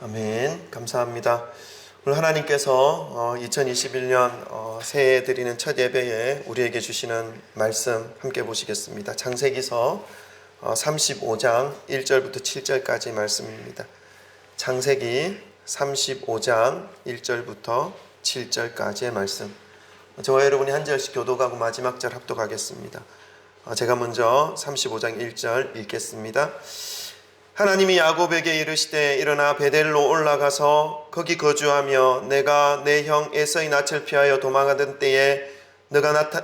아멘. 감사합니다. 오늘 하나님께서 2021년 새해 드리는 첫 예배에 우리에게 주시는 말씀 함께 보시겠습니다. 창세기서 35장 1절부터 7절까지 말씀입니다. 창세기 35장 1절부터 7절까지의 말씀. 저와 여러분이 한 절씩 교독하고 마지막 절 합독하겠습니다. 제가 먼저 35장 1절 읽겠습니다. 하나님이 야곱에게 이르시되 일어나 베델로 올라가서 거기 거주하며 내가 내 형 에서의 낯을 피하여 도망하던 때에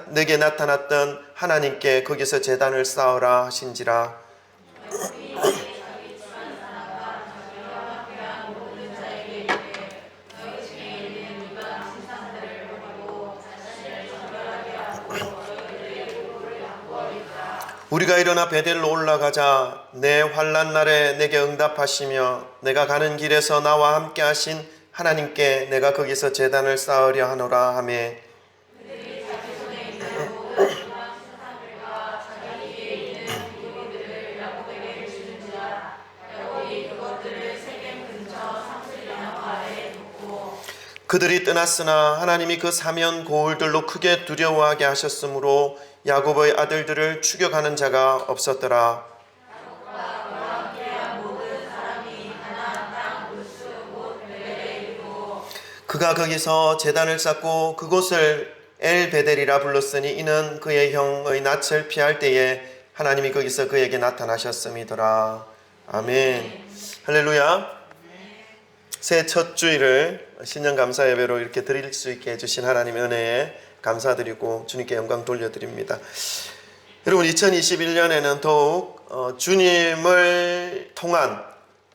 내게 나타났던 하나님께 거기서 제단을 쌓으라 하신지라. 우리가 일어나 베델로 올라가자 내 환난 날에 내게 응답하시며 내가 가는 길에서 나와 함께 하신 하나님께 내가 거기서 제단을 쌓으려 하노라 하매 그들이 떠났으나 하나님이 그 사면 고울들로 크게 두려워하게 하셨으므로 야곱의 아들들을 추격하는 자가 없었더라. 그가 거기서 제단을 쌓고 그곳을 엘베델이라 불렀으니 이는 그의 형의 낯을 피할 때에 하나님이 거기서 그에게 나타나셨음이더라. 아멘. 할렐루야. 새해 첫 주일을 신년 감사 예배로 이렇게 드릴 수 있게 해주신 하나님의 은혜에 감사드리고 주님께 영광 돌려드립니다. 여러분 2021년에는 더욱 주님을 통한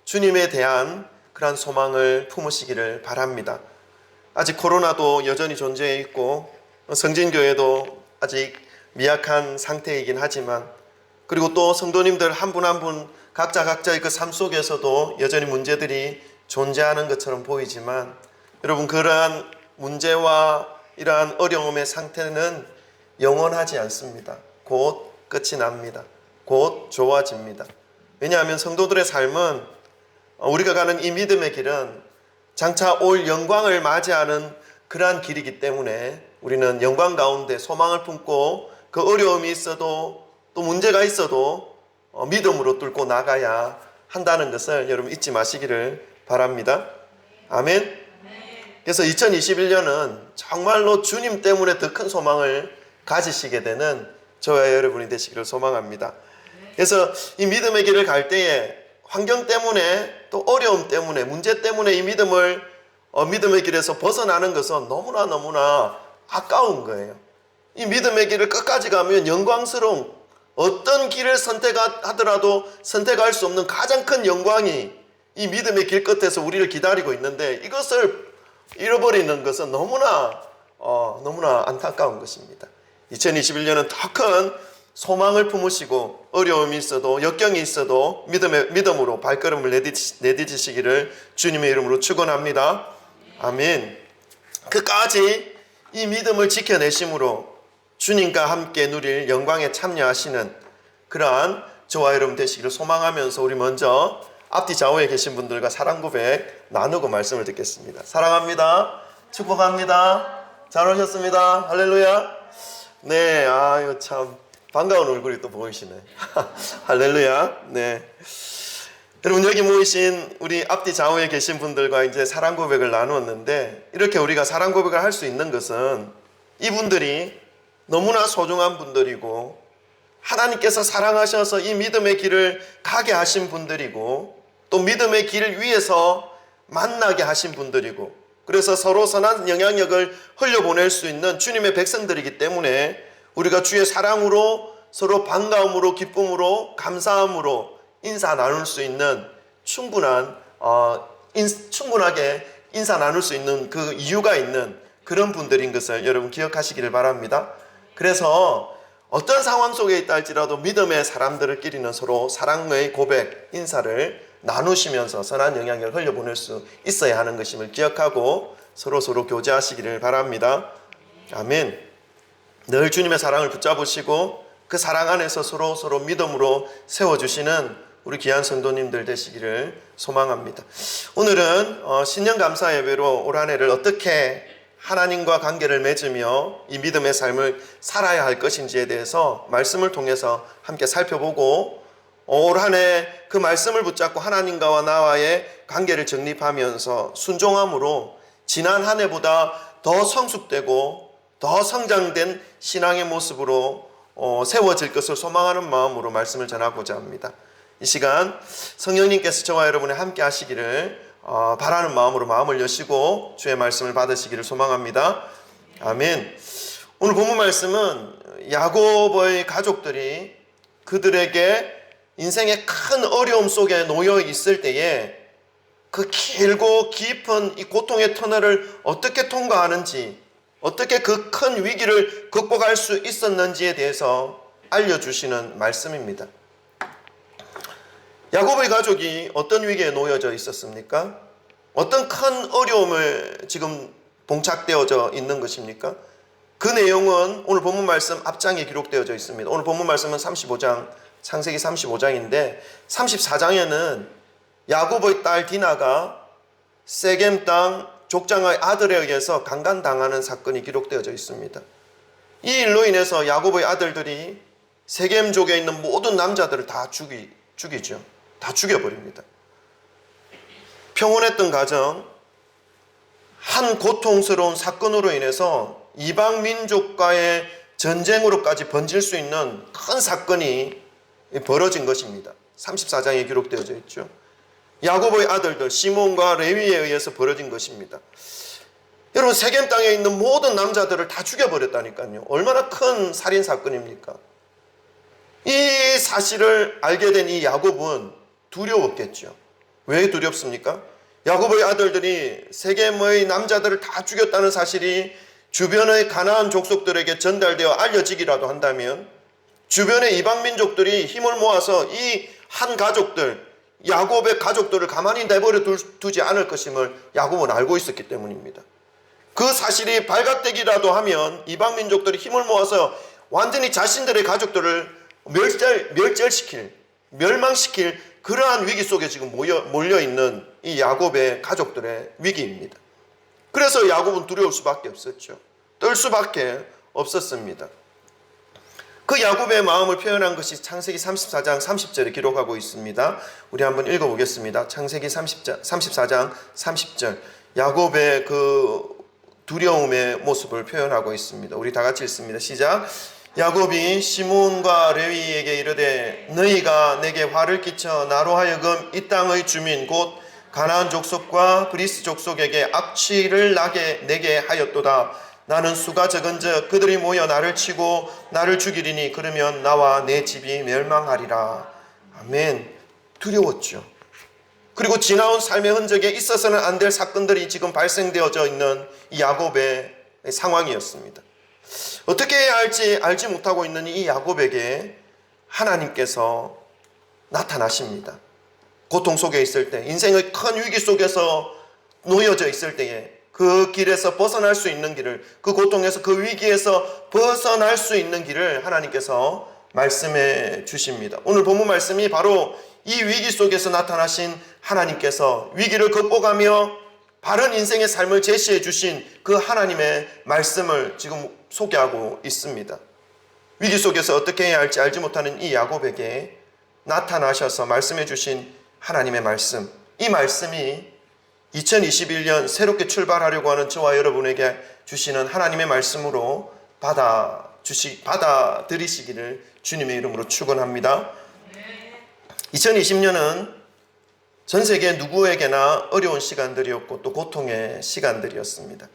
주님에 대한 그러한 소망을 품으시기를 바랍니다. 아직 코로나도 여전히 존재해 있고 성진교회도 아직 미약한 상태이긴 하지만 그리고 또 성도님들 한 분 한 분 각자의 그 삶 속에서도 여전히 문제들이 존재하는 것처럼 보이지만 여러분 그러한 문제와 이러한 어려움의 상태는 영원하지 않습니다. 곧 끝이 납니다. 곧 좋아집니다. 왜냐하면 성도들의 삶은 우리가 가는 이 믿음의 길은 장차 올 영광을 맞이하는 그러한 길이기 때문에 우리는 영광 가운데 소망을 품고 그 어려움이 있어도 또 문제가 있어도 믿음으로 뚫고 나가야 한다는 것을 여러분 잊지 마시기를 바랍니다. 아멘. 그래서 2021년은 정말로 주님 때문에 더 큰 소망을 가지시게 되는 저와 여러분이 되시기를 소망합니다. 그래서 이 믿음의 길을 갈 때에 환경 때문에 또 어려움 때문에 문제 때문에 이 믿음의 길에서 벗어나는 것은 너무나 아까운 거예요. 이 믿음의 길을 끝까지 가면 영광스러운 어떤 길을 선택하더라도 선택할 수 없는 가장 큰 영광이 이 믿음의 길 끝에서 우리를 기다리고 있는데 이것을 잃어버리는 것은 너무나 안타까운 것입니다. 2021년은 더 큰 소망을 품으시고 어려움이 있어도 역경이 있어도 믿음으로 발걸음을 내딛으시기를 주님의 이름으로 축원합니다. 아멘. 끝까지 이 믿음을 지켜내심으로 주님과 함께 누릴 영광에 참여하시는 그러한 저와 여러분 되시기를 소망하면서 우리 먼저 앞뒤 좌우에 계신 분들과 사랑 고백 나누고 말씀을 듣겠습니다. 사랑합니다. 축복합니다. 잘 오셨습니다. 할렐루야. 네, 이거 참 반가운 얼굴이 또 보이시네. 할렐루야. 네. 여러분 여기 모이신 우리 앞뒤 좌우에 계신 분들과 이제 사랑 고백을 나누었는데 이렇게 우리가 사랑 고백을 할 수 있는 것은 이분들이 너무나 소중한 분들이고 하나님께서 사랑하셔서 이 믿음의 길을 가게 하신 분들이고 또 믿음의 길 위에서 만나게 하신 분들이고 그래서 서로 선한 영향력을 흘려보낼 수 있는 주님의 백성들이기 때문에 우리가 주의 사랑으로 서로 반가움으로 기쁨으로 감사함으로 인사 나눌 수 있는 충분하게 인사 나눌 수 있는 그 이유가 있는 그런 분들인 것을 여러분 기억하시기를 바랍니다. 그래서 어떤 상황 속에 있다 할지라도 믿음의 사람들끼리는 서로 사랑의 고백, 인사를 나누시면서 선한 영향력을 흘려보낼 수 있어야 하는 것임을 기억하고 서로 교제하시기를 바랍니다. 아멘. 늘 주님의 사랑을 붙잡으시고 그 사랑 안에서 서로 믿음으로 세워주시는 우리 귀한 성도님들 되시기를 소망합니다. 오늘은 신년감사 예배로 올 한 해를 어떻게 하나님과 관계를 맺으며 이 믿음의 삶을 살아야 할 것인지에 대해서 말씀을 통해서 함께 살펴보고, 올 한 해 그 말씀을 붙잡고 하나님과 나와의 관계를 정립하면서 순종함으로 지난 한 해보다 더 성숙되고 더 성장된 신앙의 모습으로 세워질 것을 소망하는 마음으로 말씀을 전하고자 합니다. 이 시간 성령님께서 저와 여러분이 함께 하시기를 바라는 마음으로 마음을 여시고 주의 말씀을 받으시기를 소망합니다. 아멘. 오늘 본문 말씀은 야곱의 가족들이 그들에게 인생의 큰 어려움 속에 놓여 있을 때에 그 길고 깊은 이 고통의 터널을 어떻게 통과하는지, 어떻게 그 큰 위기를 극복할 수 있었는지에 대해서 알려주시는 말씀입니다. 야곱의 가족이 어떤 위기에 놓여져 있었습니까? 어떤 큰 어려움을 지금 봉착되어져 있는 것입니까? 그 내용은 오늘 본문 말씀 앞장에 기록되어져 있습니다. 오늘 본문 말씀은 35장, 창세기 35장인데 34장에는 야곱의 딸 디나가 세겜 땅 족장의 아들에 의해서 강간당하는 사건이 기록되어져 있습니다. 이 일로 인해서 야곱의 아들들이 세겜족에 있는 모든 남자들을 다 죽이죠. 다 죽여버립니다. 평온했던 가정, 한 고통스러운 사건으로 인해서 이방 민족과의 전쟁으로까지 번질 수 있는 큰 사건이 벌어진 것입니다. 34장에 기록되어져 있죠. 야곱의 아들들 시몬과 레위에 의해서 벌어진 것입니다. 여러분, 세겜 땅에 있는 모든 남자들을 다 죽여버렸다니까요. 얼마나 큰 살인 사건입니까? 이 사실을 알게 된 이 야곱은 두려웠겠죠. 왜 두렵습니까? 야곱의 아들들이 세겜의 남자들을 다 죽였다는 사실이 주변의 가나안 족속들에게 전달되어 알려지기라도 한다면 주변의 이방 민족들이 힘을 모아서 이 한 가족들, 야곱의 가족들을 가만히 내버려 두지 않을 것임을 야곱은 알고 있었기 때문입니다. 그 사실이 발각되기라도 하면 이방 민족들이 힘을 모아서 완전히 자신들의 가족들을 멸망시킬 그러한 위기 속에 지금 몰려있는 이 야곱의 가족들의 위기입니다. 그래서 야곱은 두려울 수밖에 없었죠. 떨 수밖에 없었습니다. 그 야곱의 마음을 표현한 것이 창세기 34장 30절에 기록하고 있습니다. 우리 한번 읽어보겠습니다. 창세기 34장 30절. 야곱의 그 두려움의 모습을 표현하고 있습니다. 우리 다 같이 읽습니다. 시작. 야곱이 시몬과 레위에게 이르되 너희가 내게 화를 끼쳐 나로 하여금 이 땅의 주민 곧 가나안 족속과 브리스 족속에게 악취를 내게 하였도다. 나는 수가 적은즉 그들이 모여 나를 치고 나를 죽이리니 그러면 나와 내 집이 멸망하리라. 아멘. 두려웠죠. 그리고 지나온 삶의 흔적에 있어서는 안 될 사건들이 지금 발생되어져 있는 이 야곱의 상황이었습니다. 어떻게 해야 할지 알지 못하고 있는 이 야곱에게 하나님께서 나타나십니다. 고통 속에 있을 때, 인생의 큰 위기 속에서 놓여져 있을 때에 그 길에서 벗어날 수 있는 길을, 그 고통에서 그 위기에서 벗어날 수 있는 길을 하나님께서 말씀해 주십니다. 오늘 본문 말씀이 바로 이 위기 속에서 나타나신 하나님께서 위기를 극복하며 바른 인생의 삶을 제시해 주신 그 하나님의 말씀을 지금 소개하고 있습니다. 위기 속에서 어떻게 해야 할지 알지 못하는 이 야곱에게 나타나셔서 말씀해 주신 하나님의 말씀, 이 말씀이 2021년 새롭게 출발하려고 하는 저와 여러분에게 주시는 하나님의 말씀으로 받아들이시기를 주님의 이름으로 축원합니다. 2020년은 전 세계 누구에게나 어려운 시간들이었고 또 고통의 시간들이었습니다.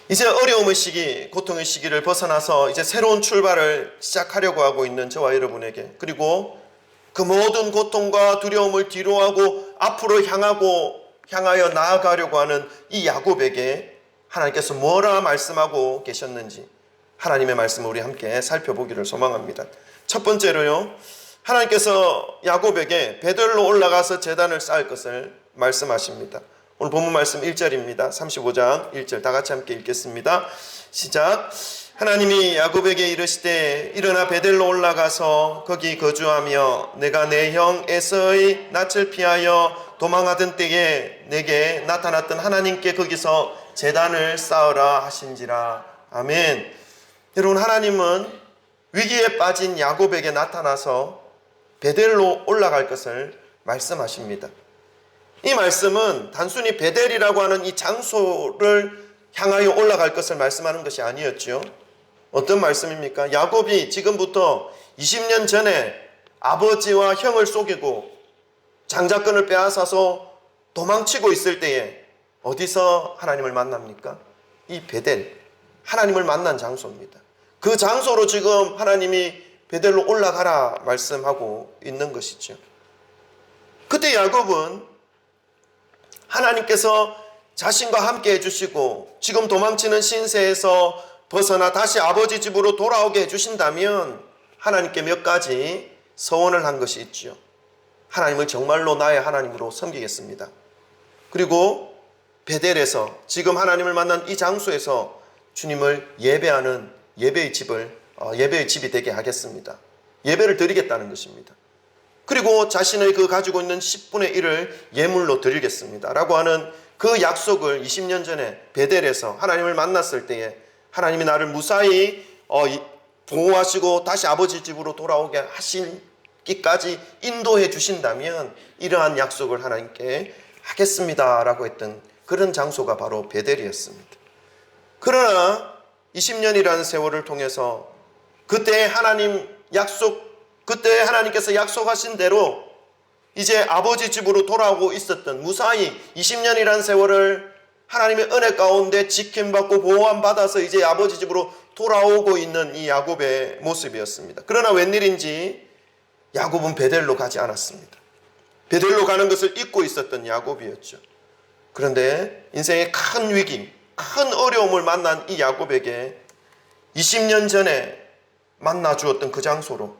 이제 어려움의 시기, 고통의 시기를 벗어나서 이제 새로운 출발을 시작하려고 하고 있는 저와 여러분에게, 그리고 그 모든 고통과 두려움을 뒤로하고 앞으로 향하여 나아가려고 하는 이 야곱에게 하나님께서 뭐라 말씀하고 계셨는지 하나님의 말씀을 우리 함께 살펴보기를 소망합니다. 첫 번째로요, 하나님께서 야곱에게 베들로 올라가서 제단을 쌓을 것을 말씀하십니다. 오늘 본문 말씀 1절입니다. 35장 1절 다 같이 함께 읽겠습니다. 시작. 하나님이 야곱에게 이르시되 일어나 베델로 올라가서 거기 거주하며 내가 내 형 에서의 낯을 피하여 도망하던 때에 내게 나타났던 하나님께 거기서 제단을 쌓으라 하신지라. 아멘. 여러분, 하나님은 위기에 빠진 야곱에게 나타나서 베델로 올라갈 것을 말씀하십니다. 이 말씀은 단순히 베델이라고 하는 이 장소를 향하여 올라갈 것을 말씀하는 것이 아니었죠. 어떤 말씀입니까? 야곱이 지금부터 20년 전에 아버지와 형을 속이고 장자권을 빼앗아서 도망치고 있을 때에 어디서 하나님을 만납니까? 이 베델, 하나님을 만난 장소입니다. 그 장소로 지금 하나님이 베델로 올라가라 말씀하고 있는 것이죠. 그때 야곱은 하나님께서 자신과 함께 해주시고 지금 도망치는 신세에서 벗어나 다시 아버지 집으로 돌아오게 해주신다면 하나님께 몇 가지 서원을 한 것이 있죠. 하나님을 정말로 나의 하나님으로 섬기겠습니다. 그리고 베델에서 지금 하나님을 만난 이 장소에서 주님을 예배하는 예배의 집이 되게 하겠습니다. 예배를 드리겠다는 것입니다. 그리고 자신의 그 가지고 있는 10분의 1을 예물로 드리겠습니다 라고 하는 그 약속을 20년 전에 베델에서 하나님을 만났을 때에 하나님이 나를 무사히 보호하시고 다시 아버지 집으로 돌아오게 하시기까지 인도해 주신다면 이러한 약속을 하나님께 하겠습니다 라고 했던 그런 장소가 바로 베델이었습니다. 그러나 20년이라는 세월을 통해서 그때 하나님께서 약속하신 대로 이제 아버지 집으로 돌아오고 있었던, 무사히 20년이라는 세월을 하나님의 은혜 가운데 지킴받고 보호함 받아서 이제 아버지 집으로 돌아오고 있는 이 야곱의 모습이었습니다. 그러나 웬일인지 야곱은 베델로 가지 않았습니다. 베델로 가는 것을 잊고 있었던 야곱이었죠. 그런데 인생의 큰 위기, 큰 어려움을 만난 이 야곱에게 20년 전에 만나 주었던 그 장소로,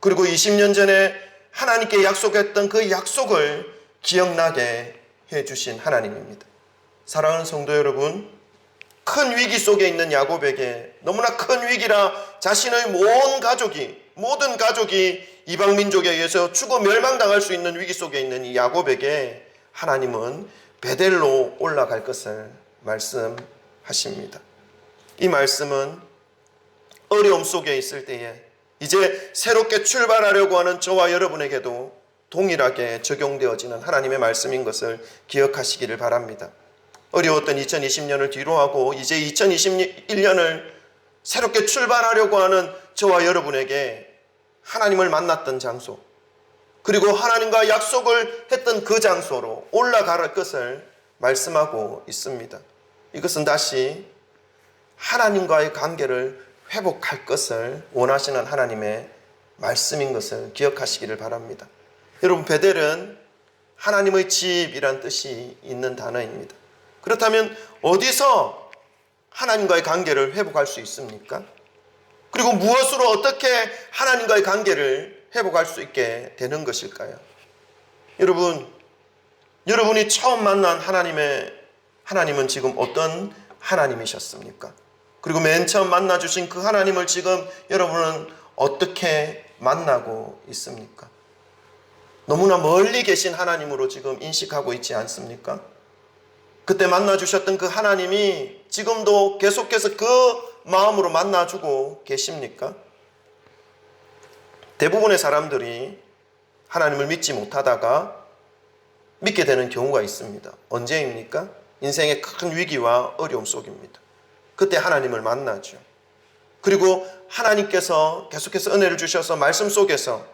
그리고 20년 전에 하나님께 약속했던 그 약속을 기억나게 해주신 하나님입니다. 사랑하는 성도 여러분, 큰 위기 속에 있는 야곱에게, 너무나 큰 위기라 자신의 모든 가족이 이방민족에 의해서 죽어 멸망당할 수 있는 위기 속에 있는 이 야곱에게 하나님은 베델로 올라갈 것을 말씀하십니다. 이 말씀은 어려움 속에 있을 때에 이제 새롭게 출발하려고 하는 저와 여러분에게도 동일하게 적용되어지는 하나님의 말씀인 것을 기억하시기를 바랍니다. 어려웠던 2020년을 뒤로하고 이제 2021년을 새롭게 출발하려고 하는 저와 여러분에게 하나님을 만났던 장소, 그리고 하나님과 약속을 했던 그 장소로 올라갈 것을 말씀하고 있습니다. 이것은 다시 하나님과의 관계를 회복할 것을 원하시는 하나님의 말씀인 것을 기억하시기를 바랍니다. 여러분, 베델은 하나님의 집이란 뜻이 있는 단어입니다. 그렇다면 어디서 하나님과의 관계를 회복할 수 있습니까? 그리고 무엇으로 어떻게 하나님과의 관계를 회복할 수 있게 되는 것일까요? 여러분이 처음 만난 하나님은 지금 어떤 하나님이셨습니까? 그리고 맨 처음 만나주신 그 하나님을 지금 여러분은 어떻게 만나고 있습니까? 너무나 멀리 계신 하나님으로 지금 인식하고 있지 않습니까? 그때 만나주셨던 그 하나님이 지금도 계속해서 그 마음으로 만나주고 계십니까? 대부분의 사람들이 하나님을 믿지 못하다가 믿게 되는 경우가 있습니다. 언제입니까? 인생의 큰 위기와 어려움 속입니다. 그때 하나님을 만나죠. 그리고 하나님께서 계속해서 은혜를 주셔서 말씀 속에서,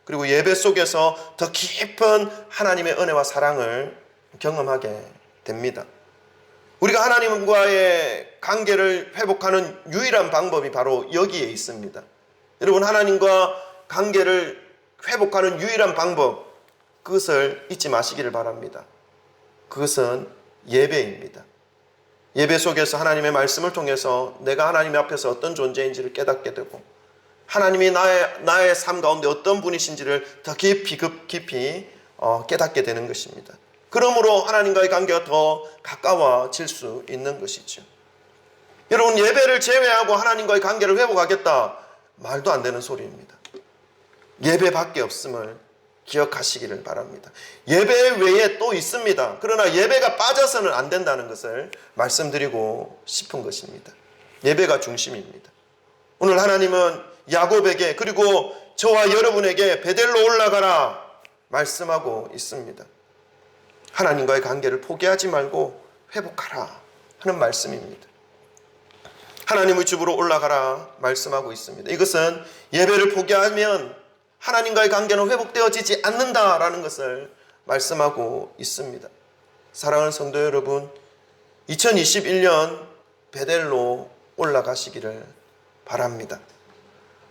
그리고 예배 속에서 더 깊은 하나님의 은혜와 사랑을 경험하게 됩니다. 우리가 하나님과의 관계를 회복하는 유일한 방법이 바로 여기에 있습니다. 여러분, 하나님과 관계를 회복하는 유일한 방법, 그것을 잊지 마시기를 바랍니다. 그것은 예배입니다. 예배 속에서 하나님의 말씀을 통해서 내가 하나님 앞에서 어떤 존재인지를 깨닫게 되고, 하나님이 나의 삶 가운데 어떤 분이신지를 더 깊이 깨닫게 되는 것입니다. 그러므로 하나님과의 관계가 더 가까워질 수 있는 것이죠. 여러분, 예배를 제외하고 하나님과의 관계를 회복하겠다, 말도 안 되는 소리입니다. 예배밖에 없음을 기억하시기를 바랍니다. 예배 외에 또 있습니다. 그러나 예배가 빠져서는 안 된다는 것을 말씀드리고 싶은 것입니다. 예배가 중심입니다. 오늘 하나님은 야곱에게, 그리고 저와 여러분에게 베델로 올라가라 말씀하고 있습니다. 하나님과의 관계를 포기하지 말고 회복하라 하는 말씀입니다. 하나님의 집으로 올라가라 말씀하고 있습니다. 이것은 예배를 포기하면 하나님과의 관계는 회복되어지지 않는다라는 것을 말씀하고 있습니다. 사랑하는 성도 여러분, 2021년 베델로 올라가시기를 바랍니다.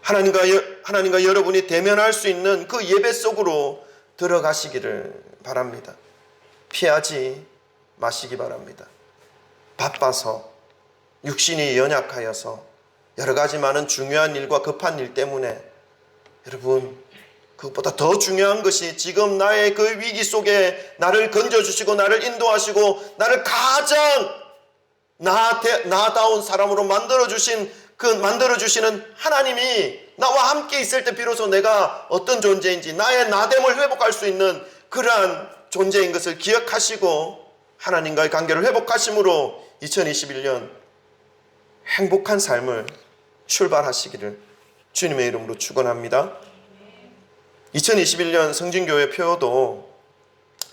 하나님과 여러분이 대면할 수 있는 그 예배 속으로 들어가시기를 바랍니다. 피하지 마시기 바랍니다. 바빠서, 육신이 연약하여서, 여러 가지 많은 중요한 일과 급한 일 때문에, 여러분, 그것보다 더 중요한 것이 지금 나의 그 위기 속에 나를 건져주시고 나를 인도하시고 나를 가장 나다운 사람으로 만들어주시는 하나님이 나와 함께 있을 때 비로소 내가 어떤 존재인지, 나의 나됨을 회복할 수 있는 그러한 존재인 것을 기억하시고 하나님과의 관계를 회복하심으로 2021년 행복한 삶을 출발하시기를 주님의 이름으로 축원합니다. 2021년 성진교회 표어도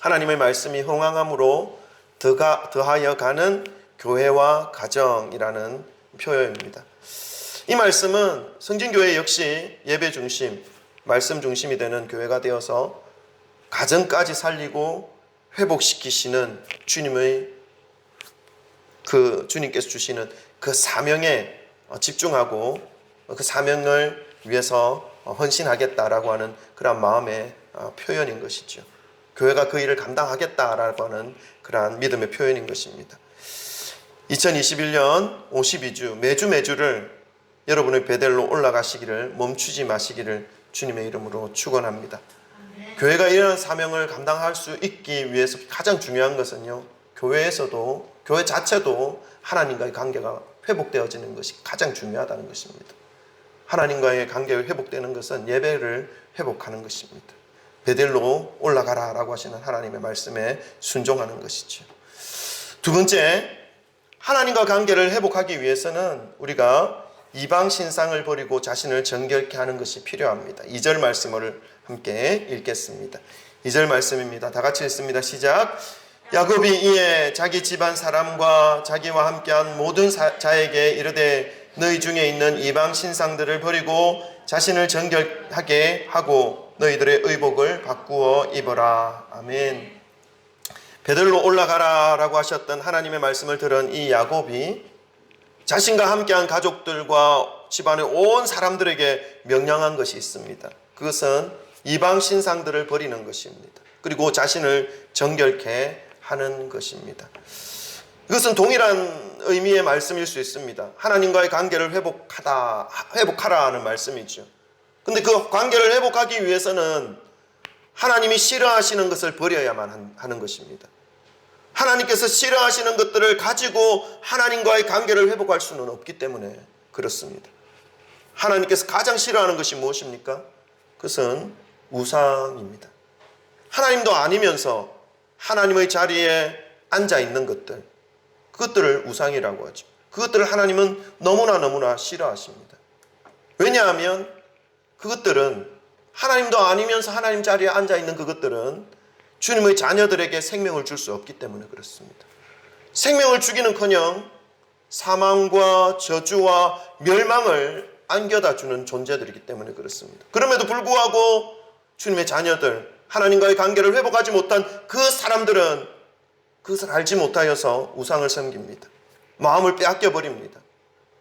하나님의 말씀이 흥황함으로 더하여 가는 교회와 가정이라는 표어입니다. 이 말씀은 성진교회 역시 예배 중심, 말씀 중심이 되는 교회가 되어서 가정까지 살리고 회복시키시는 주님께서 주시는 그 사명에 집중하고 그 사명을 위해서 헌신하겠다라고 하는 그런 마음의 표현인 것이죠. 교회가 그 일을 감당하겠다라고 하는 그러한 믿음의 표현인 것입니다. 2021년 52주 매주를 여러분의 베델로 올라가시기를 멈추지 마시기를 주님의 이름으로 축원합니다. 교회가 이런 사명을 감당할 수 있기 위해서 가장 중요한 것은요, 교회 자체도 하나님과의 관계가 회복되어지는 것이 가장 중요하다는 것입니다. 하나님과의 관계가 회복되는 것은 예배를 회복하는 것입니다. 베델로 올라가라 라고 하시는 하나님의 말씀에 순종하는 것이죠. 두 번째, 하나님과 관계를 회복하기 위해서는 우리가 이방 신상을 버리고 자신을 정결케 하는 것이 필요합니다. 2절 말씀을 함께 읽겠습니다. 2절 말씀입니다. 다 같이 읽습니다. 시작. 야곱이 이에 자기 집안 사람과 자기와 함께한 모든 자에게 이르되 너희 중에 있는 이방 신상들을 버리고 자신을 정결하게 하고 너희들의 의복을 바꾸어 입어라. 아멘. 베델로 올라가라 라고 하셨던 하나님의 말씀을 들은 이 야곱이 자신과 함께한 가족들과 집안의 온 사람들에게 명령한 것이 있습니다. 그것은 이방 신상들을 버리는 것입니다. 그리고 자신을 정결케 하는 것입니다. 이것은 동일한 의미의 말씀일 수 있습니다. 하나님과의 관계를 회복하라 하는 말씀이죠. 근데 그 관계를 회복하기 위해서는 하나님이 싫어하시는 것을 버려야만 하는 것입니다. 하나님께서 싫어하시는 것들을 가지고 하나님과의 관계를 회복할 수는 없기 때문에 그렇습니다. 하나님께서 가장 싫어하는 것이 무엇입니까? 그것은 우상입니다. 하나님도 아니면서 하나님의 자리에 앉아 있는 것들, 그것들을 우상이라고 하죠. 그것들을 하나님은 너무나 싫어하십니다. 왜냐하면 그것들은 하나님도 아니면서 하나님 자리에 앉아 있는 그것들은 주님의 자녀들에게 생명을 줄 수 없기 때문에 그렇습니다. 생명을 주기는커녕 사망과 저주와 멸망을 안겨다 주는 존재들이기 때문에 그렇습니다. 그럼에도 불구하고 주님의 자녀들, 하나님과의 관계를 회복하지 못한 그 사람들은 그것을 알지 못하여서 우상을 섬깁니다. 마음을 빼앗겨 버립니다.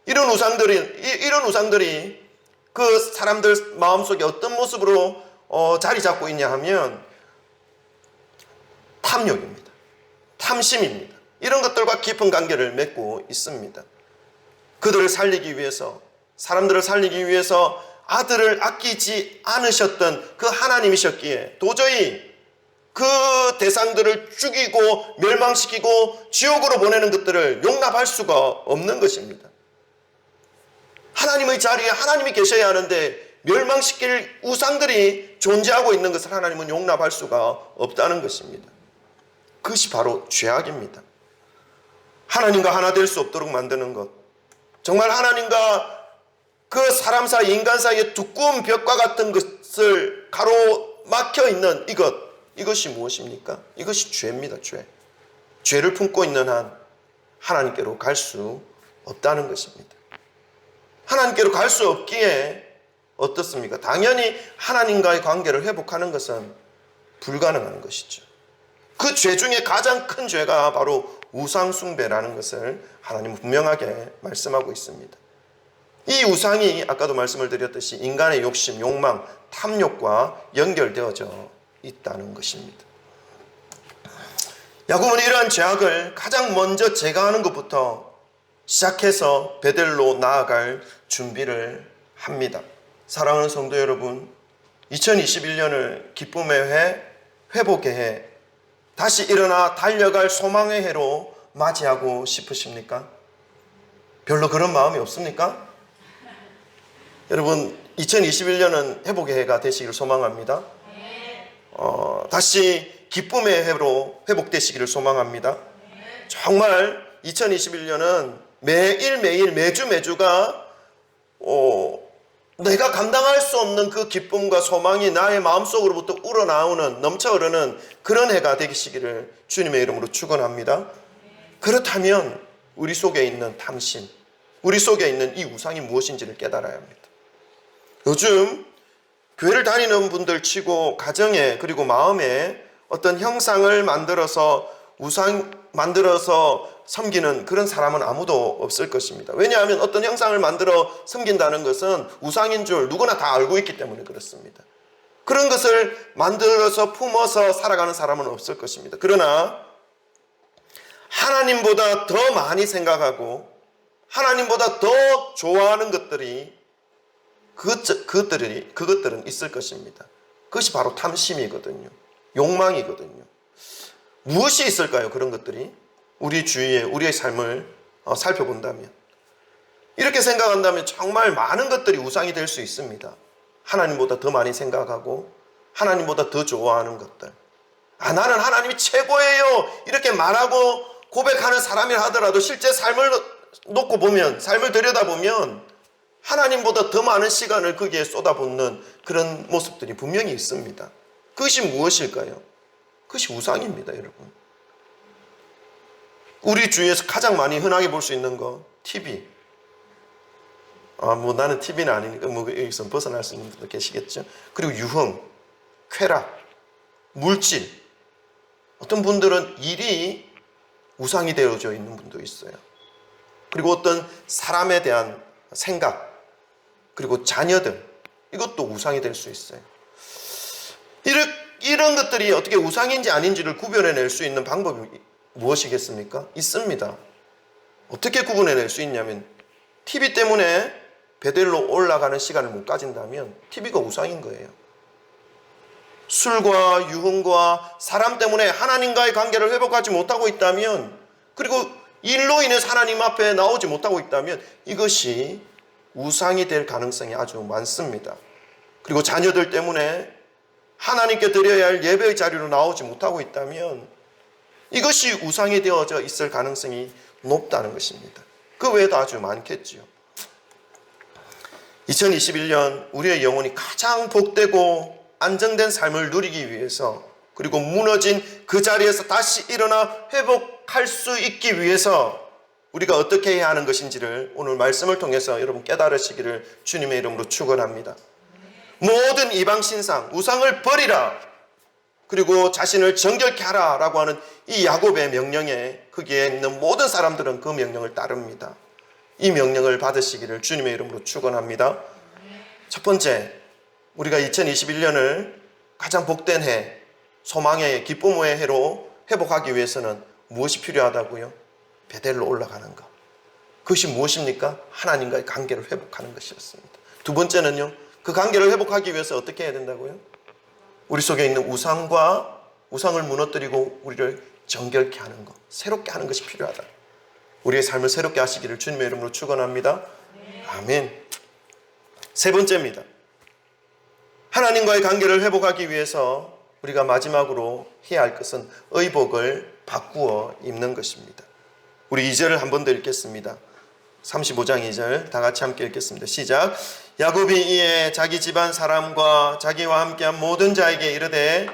이런 우상들이 그 사람들 마음속에 어떤 모습으로 자리 잡고 있냐 하면 탐욕입니다. 탐심입니다. 이런 것들과 깊은 관계를 맺고 있습니다. 그들을 살리기 위해서, 사람들을 살리기 위해서 아들을 아끼지 않으셨던 그 하나님이셨기에 도저히 그 대상들을 죽이고 멸망시키고 지옥으로 보내는 것들을 용납할 수가 없는 것입니다. 하나님의 자리에 하나님이 계셔야 하는데 멸망시킬 우상들이 존재하고 있는 것을 하나님은 용납할 수가 없다는 것입니다. 그것이 바로 죄악입니다. 하나님과 하나 될 수 없도록 만드는 것, 정말 하나님과 그 사람 사이, 인간 사이에 두꺼운 벽과 같은 것을 가로막혀 있는 이것이 무엇입니까? 이것이 죄입니다. 죄를 품고 있는 한 하나님께로 갈 수 없다는 것입니다. 하나님께로 갈 수 없기에 어떻습니까? 당연히 하나님과의 관계를 회복하는 것은 불가능한 것이죠. 그 죄 중에 가장 큰 죄가 바로 우상숭배라는 것을 하나님은 분명하게 말씀하고 있습니다. 이 우상이 아까도 말씀을 드렸듯이 인간의 욕심, 욕망, 탐욕과 연결되어져 있다는 것입니다. 야곱은 이러한 죄악을 가장 먼저 제거하는 것부터 시작해서 베델로 나아갈 준비를 합니다. 사랑하는 성도 여러분, 2021년을 기쁨의 해, 회복의 해, 다시 일어나 달려갈 소망의 해로 맞이하고 싶으십니까? 별로 그런 마음이 없습니까? 여러분, 2021년은 회복의 해가 되시기를 소망합니다. 다시 기쁨의 해로 회복되시기를 소망합니다. 정말 2021년은 매일매일 매주가 내가 감당할 수 없는 그 기쁨과 소망이 나의 마음속으로부터 우러나오는, 넘쳐 흐르는 그런 해가 되시기를 주님의 이름으로 축원합니다. 그렇다면 우리 속에 있는 탐심, 우리 속에 있는 이 우상이 무엇인지를 깨달아야 합니다. 요즘 교회를 다니는 분들 치고 가정에 그리고 마음에 어떤 형상을 만들어서 섬기는 그런 사람은 아무도 없을 것입니다. 왜냐하면 어떤 형상을 만들어 섬긴다는 것은 우상인 줄 누구나 다 알고 있기 때문에 그렇습니다. 그런 것을 만들어서 품어서 살아가는 사람은 없을 것입니다. 그러나 하나님보다 더 많이 생각하고 하나님보다 더 좋아하는 그것들은 있을 것입니다. 그것이 바로 탐심이거든요. 욕망이거든요. 무엇이 있을까요? 그런 것들이 우리 주위에 우리의 삶을 살펴본다면, 이렇게 생각한다면 정말 많은 것들이 우상이 될 수 있습니다. 하나님보다 더 많이 생각하고 하나님보다 더 좋아하는 것들. 나는 하나님이 최고예요 이렇게 말하고 고백하는 사람이라 하더라도 실제 삶을 놓고 보면, 삶을 들여다보면 하나님보다 더 많은 시간을 거기에 쏟아붓는 그런 모습들이 분명히 있습니다. 그것이 무엇일까요? 그것이 우상입니다, 여러분. 우리 주위에서 가장 많이 흔하게 볼 수 있는 거, TV. 나는 TV는 아니니까 여기서 벗어날 수 있는 분도 계시겠죠. 그리고 유흥, 쾌락, 물질. 어떤 분들은 일이 우상이 되어져 있는 분도 있어요. 그리고 어떤 사람에 대한 생각, 그리고 자녀들, 이것도 우상이 될 수 있어요. 이런 것들이 어떻게 우상인지 아닌지를 구별해낼 수 있는 방법이 무엇이겠습니까? 있습니다. 어떻게 구분해낼 수 있냐면, TV 때문에 베델로 올라가는 시간을 못 가진다면 TV가 우상인 거예요. 술과 유흥과 사람 때문에 하나님과의 관계를 회복하지 못하고 있다면, 그리고 일로 인해서 하나님 앞에 나오지 못하고 있다면 이것이 우상이 될 가능성이 아주 많습니다. 그리고 자녀들 때문에 하나님께 드려야 할 예배의 자리로 나오지 못하고 있다면 이것이 우상이 되어져 있을 가능성이 높다는 것입니다. 그 외에도 아주 많겠지요. 2021년 우리의 영혼이 가장 복되고 안정된 삶을 누리기 위해서, 그리고 무너진 그 자리에서 다시 일어나 회복할 수 있기 위해서 우리가 어떻게 해야 하는 것인지를 오늘 말씀을 통해서 여러분 깨달으시기를 주님의 이름으로 축원합니다. 모든 이방신상, 우상을 버리라, 그리고 자신을 정결케 하라 라고 하는 이 야곱의 명령에 거기에 있는 모든 사람들은 그 명령을 따릅니다. 이 명령을 받으시기를 주님의 이름으로 축원합니다. 첫 번째, 우리가 2021년을 가장 복된 해, 소망의 해, 기쁨의 해로 회복하기 위해서는 무엇이 필요하다고요? 베델로 올라가는 것. 그것이 무엇입니까? 하나님과의 관계를 회복하는 것이었습니다. 두 번째는요, 그 관계를 회복하기 위해서 어떻게 해야 된다고요? 우리 속에 있는 우상을 무너뜨리고 우리를 정결케 하는 것, 새롭게 하는 것이 필요하다. 우리의 삶을 새롭게 하시기를 주님의 이름으로 축원합니다. 아멘. 세 번째입니다. 하나님과의 관계를 회복하기 위해서 우리가 마지막으로 해야 할 것은 의복을 바꾸어 입는 것입니다. 우리 2절을 한 번 더 읽겠습니다. 35장 2절 다 같이 함께 읽겠습니다. 시작. 야곱이 이에 자기 집안 사람과 자기와 함께한 모든 자에게 이르되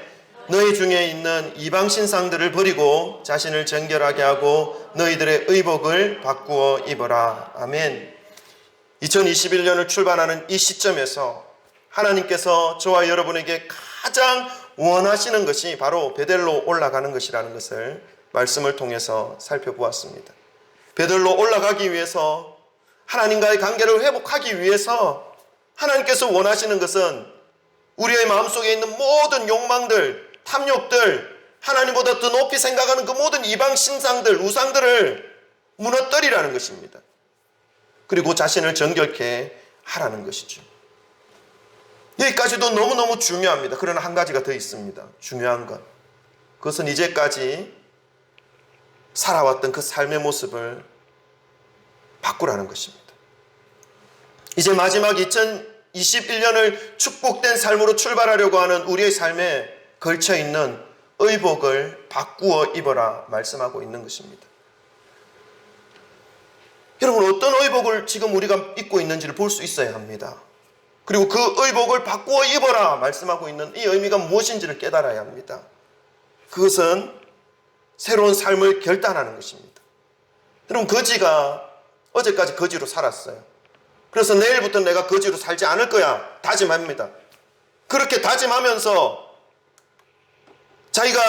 너희 중에 있는 이방 신상들을 버리고 자신을 정결하게 하고 너희들의 의복을 바꾸어 입어라. 아멘. 2021년을 출발하는 이 시점에서 하나님께서 저와 여러분에게 가장 원하시는 것이 바로 베델로 올라가는 것이라는 것을 말씀을 통해서 살펴보았습니다. 베델로 올라가기 위해서, 하나님과의 관계를 회복하기 위해서 하나님께서 원하시는 것은 우리의 마음속에 있는 모든 욕망들, 탐욕들, 하나님보다 더 높이 생각하는 그 모든 이방 신상들, 우상들을 무너뜨리라는 것입니다. 그리고 자신을 정결케 하라는 것이죠. 여기까지도 너무너무 중요합니다. 그러나 한 가지가 더 있습니다. 중요한 것. 그것은 이제까지 살아왔던 그 삶의 모습을 바꾸라는 것입니다. 이제 마지막 2021년을 축복된 삶으로 출발하려고 하는 우리의 삶에 걸쳐있는 의복을 바꾸어 입어라 말씀하고 있는 것입니다. 여러분, 어떤 의복을 지금 우리가 입고 있는지를 볼 수 있어야 합니다. 그리고 그 의복을 바꾸어 입어라 말씀하고 있는 이 의미가 무엇인지를 깨달아야 합니다. 그것은 새로운 삶을 결단하는 것입니다. 여러분, 거지가 어제까지 거지로 살았어요. 그래서 내일부터 내가 거지로 살지 않을 거야 다짐합니다. 그렇게 다짐하면서 자기가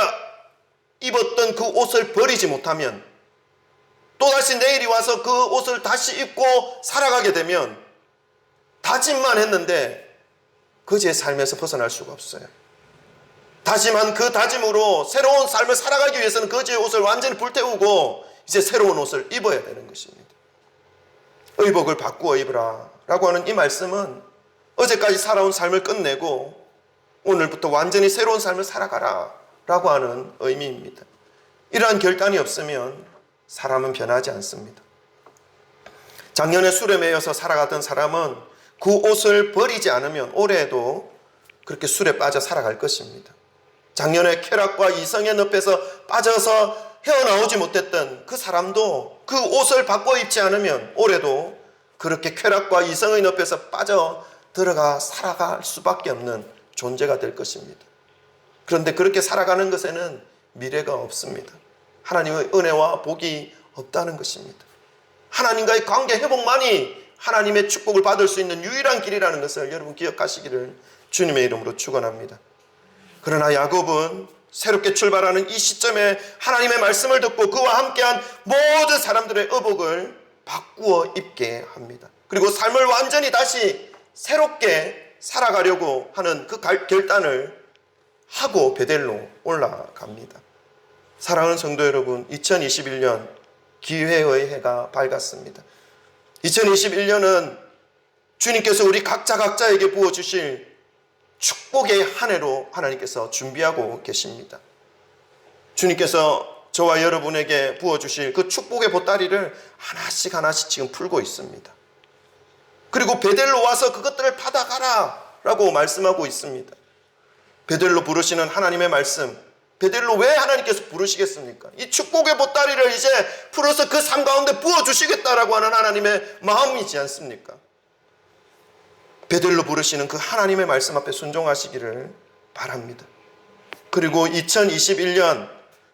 입었던 그 옷을 버리지 못하면, 또다시 내일이 와서 그 옷을 다시 입고 살아가게 되면 다짐만 했는데 거지의 삶에서 벗어날 수가 없어요. 다짐한 그 다짐으로 새로운 삶을 살아가기 위해서는 거지의 옷을 완전히 불태우고 이제 새로운 옷을 입어야 되는 것입니다. 의복을 바꾸어 입으라 라고 하는 이 말씀은 어제까지 살아온 삶을 끝내고 오늘부터 완전히 새로운 삶을 살아가라 라고 하는 의미입니다. 이러한 결단이 없으면 사람은 변하지 않습니다. 작년에 술에 매여서 살아가던 사람은 그 옷을 버리지 않으면 올해에도 그렇게 술에 빠져 살아갈 것입니다. 작년에 쾌락과 이성의 늪에서 빠져서 헤어나오지 못했던 그 사람도 그 옷을 바꿔 입지 않으면 올해도 그렇게 쾌락과 이성의 늪에서 빠져 들어가 살아갈 수밖에 없는 존재가 될 것입니다. 그런데 그렇게 살아가는 것에는 미래가 없습니다. 하나님의 은혜와 복이 없다는 것입니다. 하나님과의 관계 회복만이 하나님의 축복을 받을 수 있는 유일한 길이라는 것을 여러분 기억하시기를 주님의 이름으로 축원합니다. 그러나 야곱은 새롭게 출발하는 이 시점에 하나님의 말씀을 듣고 그와 함께한 모든 사람들의 의복을 바꾸어 입게 합니다. 그리고 삶을 완전히 다시 새롭게 살아가려고 하는 그 결단을 하고 베델로 올라갑니다. 사랑하는 성도 여러분, 2021년 기회의 해가 밝았습니다. 2021년은 주님께서 우리 각자에게 부어주실 축복의 한 해로 하나님께서 준비하고 계십니다. 주님께서 저와 여러분에게 부어주실 그 축복의 보따리를 하나씩 지금 풀고 있습니다. 그리고 베델로 와서 그것들을 받아가라 라고 말씀하고 있습니다. 베델로 부르시는 하나님의 말씀, 베델로 왜 하나님께서 부르시겠습니까? 이 축복의 보따리를 이제 풀어서 그 삶 가운데 부어주시겠다라고 하는 하나님의 마음이지 않습니까? 베델로 부르시는 그 하나님의 말씀 앞에 순종하시기를 바랍니다. 그리고 2021년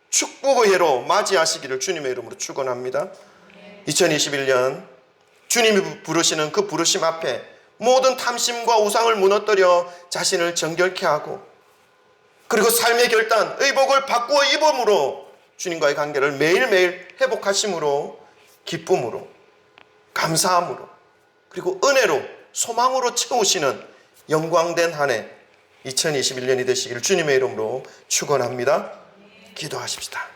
축복의 해로 맞이하시기를 주님의 이름으로 축원합니다. 2021년 주님이 부르시는 그 부르심 앞에 모든 탐심과 우상을 무너뜨려 자신을 정결케 하고, 그리고 삶의 결단, 의복을 바꾸어 입음으로 주님과의 관계를 매일매일 회복하심으로, 기쁨으로, 감사함으로, 그리고 은혜로, 소망으로 채우시는 영광된 한 해 2021년이 되시기를 주님의 이름으로 축원합니다. 기도하십시다.